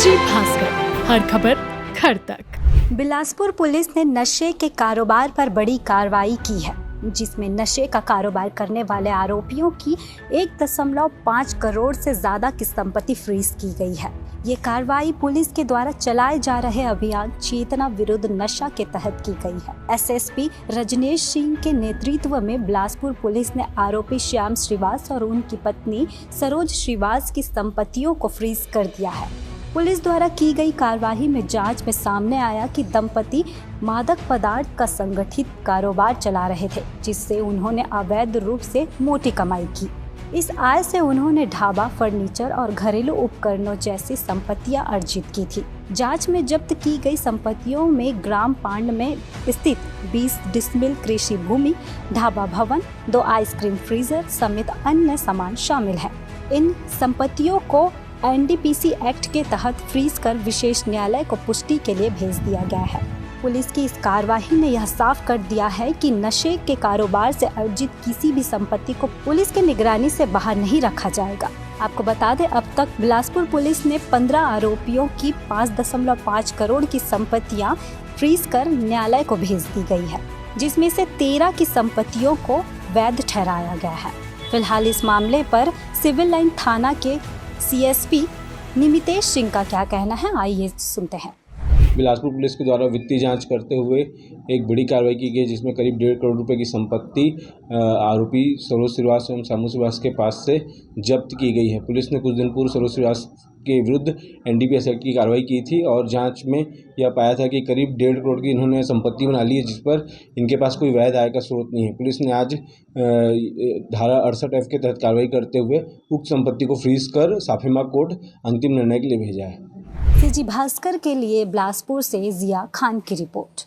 जी भास्कर, हर खबर घर तक। बिलासपुर पुलिस ने नशे के कारोबार पर बड़ी कार्रवाई की है, जिसमें नशे का कारोबार करने वाले आरोपियों की 1.5 करोड़ से ज्यादा की संपत्ति फ्रीज की गई है। ये कार्रवाई पुलिस के द्वारा चलाए जा रहे अभियान चेतना विरुद्ध नशा के तहत की गई है। एसएसपी रजनेश सिंह के नेतृत्व में बिलासपुर पुलिस ने आरोपी श्याम श्रीवास और उनकी पत्नी सरोज श्रीवास की संपत्तियों को फ्रीज कर दिया है। पुलिस द्वारा की गई कार्रवाई में जांच में सामने आया कि दंपति मादक पदार्थ का संगठित कारोबार चला रहे थे, जिससे उन्होंने अवैध रूप से मोटी कमाई की। इस आय से उन्होंने ढाबा, फर्नीचर और घरेलू उपकरणों जैसी संपत्तियां अर्जित की थी। जांच में जब्त की गई संपत्तियों में ग्राम पांड में स्थित 20 डिसमिल कृषि भूमि, ढाबा भवन, 2 आइसक्रीम फ्रीजर समेत अन्य सामान शामिल है। इन संपत्तियों को एनडीपीसी एक्ट के तहत फ्रीज कर विशेष न्यायालय को पुष्टि के लिए भेज दिया गया है। पुलिस की इस कार्रवाई ने यह साफ कर दिया है कि नशे के कारोबार से अर्जित किसी भी संपत्ति को पुलिस के निगरानी से बाहर नहीं रखा जाएगा। आपको बता दें, अब तक बिलासपुर पुलिस ने 15 आरोपियों की 5.5 करोड़ की संपत्तियां फ्रीज कर न्यायालय को भेज दी गई है, जिसमें से 13 की संपत्तियों को वैध ठहराया गया है। फिलहाल इस मामले पर सिविल लाइन थाना के सीएसपी निमितेश सिंह का क्या कहना है, आइए सुनते हैं। बिलासपुर पुलिस के द्वारा वित्तीय जांच करते हुए एक बड़ी कार्रवाई की गई, जिसमें करीब 1.5 करोड़ रुपए की संपत्ति आरोपी सरोज श्रीवास एवं श्याम श्रीवास के पास से जब्त की गई है। पुलिस ने कुछ दिन पूर्व सरोज श्रीवास के विरुद्ध एनडीपीएस एक्ट की कार्रवाई की थी और जांच में यह पाया था कि करीब 1.5 करोड़ की इन्होंने संपत्ति बना ली है, जिस पर इनके पास कोई वैध आय का स्रोत नहीं है। पुलिस ने आज धारा 68F के तहत कार्रवाई करते हुए उक्त संपत्ति को फ्रीज कर साफेमा कोर्ट अंतिम निर्णय के लिए भेजा है। जी भास्कर के लिए बिलासपुर से जिया खान की रिपोर्ट।